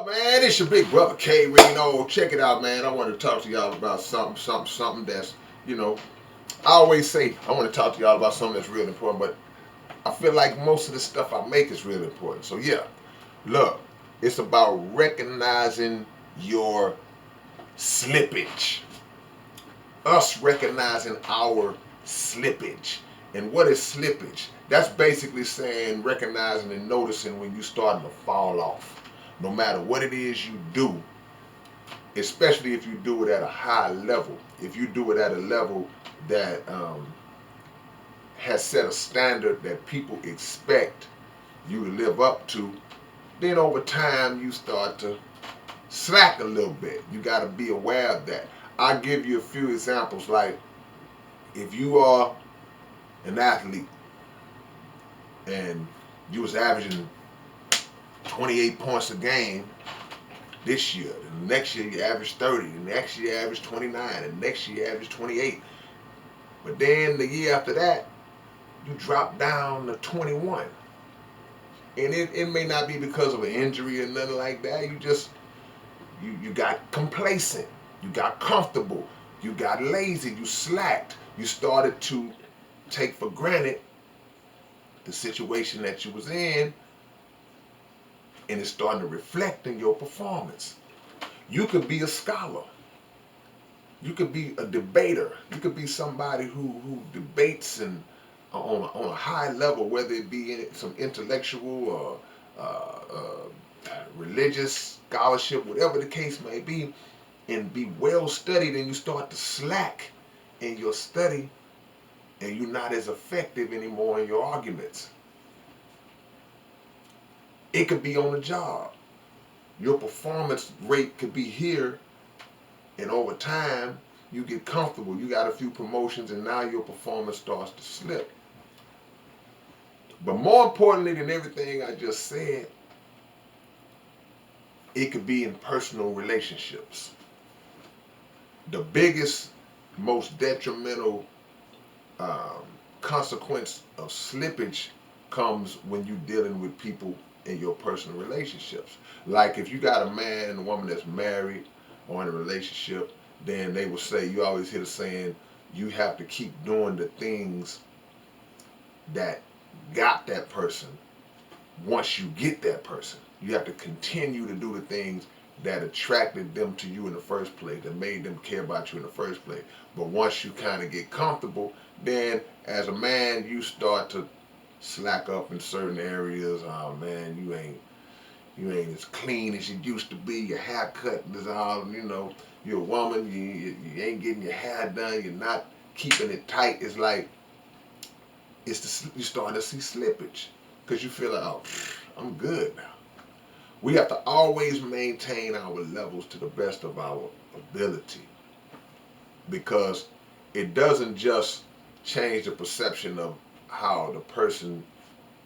Man? It's your big brother K-Rino. Check it out, man. I want to talk to y'all about something that's, you know, I always say I want to talk to y'all about something that's real important, but I feel like most of the stuff I make is real important. So yeah, look, it's about recognizing your slippage. Us recognizing our slippage. And what is slippage? That's basically saying recognizing and noticing when you're starting to fall off. No matter what it is you do, especially if you do it at a high level, if you do it at a level that has set a standard that people expect you to live up to, then over time you start to slack a little bit. You got to be aware of that. I'll give you a few examples. Like if you are an athlete and you was averaging 28 points a game this year, and the next year you average 30, the next year you average 29, and the next year you average 28. But then the year after that, you drop down to 21. And it may not be because of an injury or nothing like that. You got complacent. You got comfortable. You got lazy. You slacked. You started to take for granted the situation that you was in, and it's starting to reflect in your performance. You could be a scholar. You could be a debater. You could be somebody who debates and on a high level, whether it be in some intellectual or religious scholarship, whatever the case may be, and be well studied, and you start to slack in your study, and you're not as effective anymore in your arguments. It could be on the job. Your performance rate could be here, and over time, you get comfortable. You got a few promotions, and now your performance starts to slip. But more importantly than everything I just said, it could be in personal relationships. The biggest, most detrimental consequence of slippage comes when you're dealing with people in your personal relationships. Like if you got a man and a woman that's married or in a relationship, then they will say, you always hear the saying, you have to keep doing the things that got that person once you get that person. You have to continue to do the things that attracted them to you in the first place, that made them care about you in the first place. But once you kind of get comfortable, then as a man, you start to slack up in certain areas. Oh man, you ain't as clean as you used to be. Your haircut is all, you're a woman, you ain't getting your hair done, you're not keeping it tight. It's like, you're starting to see slippage because you feel like, oh, I'm good now. We have to always maintain our levels to the best of our ability, because it doesn't just change the perception of how the person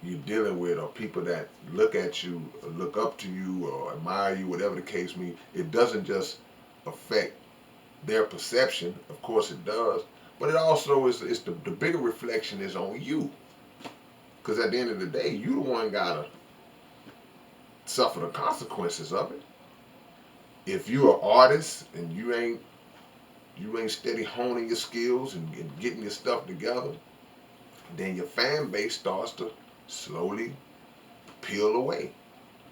you're dealing with, or people that look at you, or look up to you, or admire you, whatever the case may be. It doesn't just affect their perception. Of course it does, but it also is the bigger reflection is on you, because at the end of the day, you the one gotta suffer the consequences of it. If you're an artist and you ain't steady honing your skills and getting your stuff together, then your fan base starts to slowly peel away.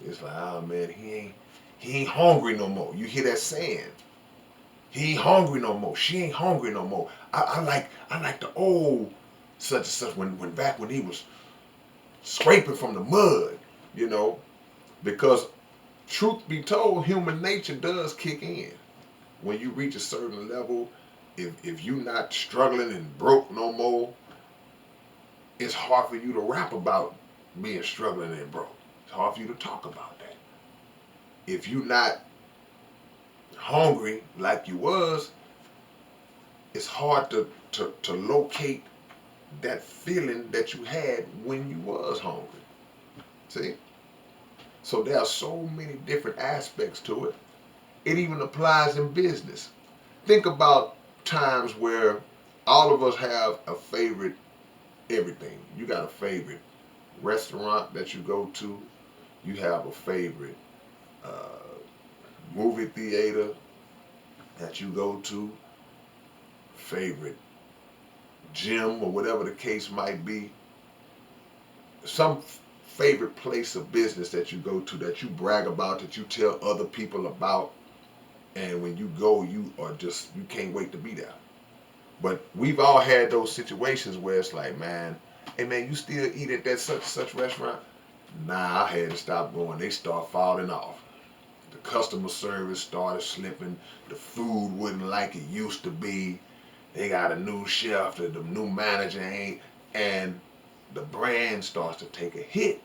It's like, oh man, he ain't hungry no more. You hear that saying? He ain't hungry no more. She ain't hungry no more. I like the old such and such when back when he was scraping from the mud, because truth be told, human nature does kick in. When you reach a certain level, if you're not struggling and broke no more, it's hard for you to rap about being struggling and broke. It's hard for you to talk about that. If you're not hungry like you was, it's hard to locate that feeling that you had when you was hungry. See? So there are so many different aspects to it. It even applies in business. Think about times where all of us have a favorite everything. You got a favorite restaurant that you go to. You have a favorite movie theater that you go to, favorite gym or whatever the case might be, some favorite place of business that you go to that you brag about, that you tell other people about, and when you go, you are just, you can't wait to be there. But we've all had those situations where it's like, man, hey man, you still eat at that such such restaurant? Nah, I had to stop going. They start falling off. The customer service started slipping. The food wasn't like it used to be. They got a new chef. The new manager ain't, and the brand starts to take a hit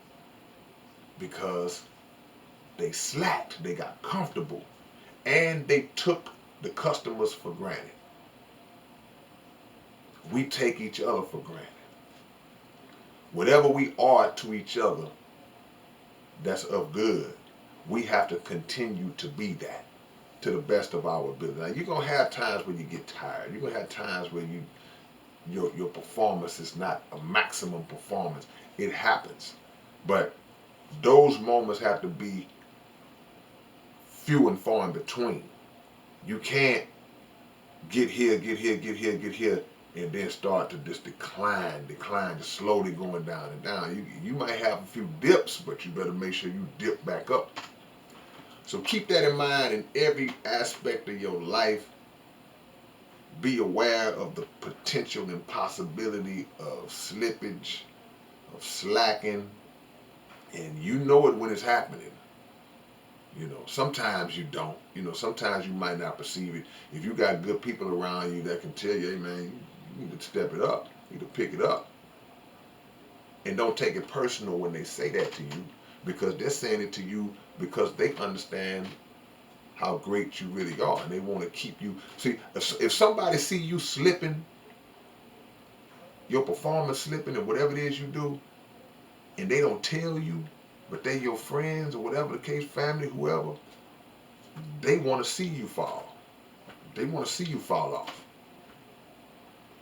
because they slacked. They got comfortable, and they took the customers for granted. We take each other for granted. Whatever we are to each other that's of good, we have to continue to be that to the best of our ability. Now you're gonna have times when you get tired. You're gonna have times where your performance is not a maximum performance. It happens. But those moments have to be few and far in between. You can't get here, get here, get here, get here, and then start to just decline, just slowly going down and down. You might have a few dips, but you better make sure you dip back up. So keep that in mind in every aspect of your life. Be aware of the potential and possibility of slippage, of slacking, and you know it when it's happening. You know, sometimes you don't. You know, sometimes you might not perceive it. If you got good people around you that can tell you, hey man, you need to step it up. You need to pick it up. And don't take it personal when they say that to you, because they're saying it to you because they understand how great you really are, and they want to keep you. See, if somebody see you slipping, your performance slipping, and whatever it is you do, and they don't tell you, but they your friends or whatever the case, family, whoever, they want to see you fall. They want to see you fall off.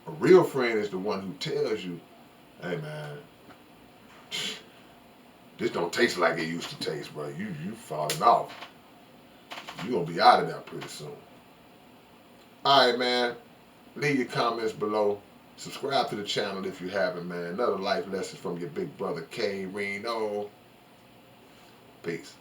A real friend is the one who tells you, hey man, this don't taste like it used to taste, bro. You falling off. You gonna be out of there pretty soon. All right, man. Leave your comments below. Subscribe to the channel if you haven't, man. Another life lesson from your big brother K-Rino. Peace.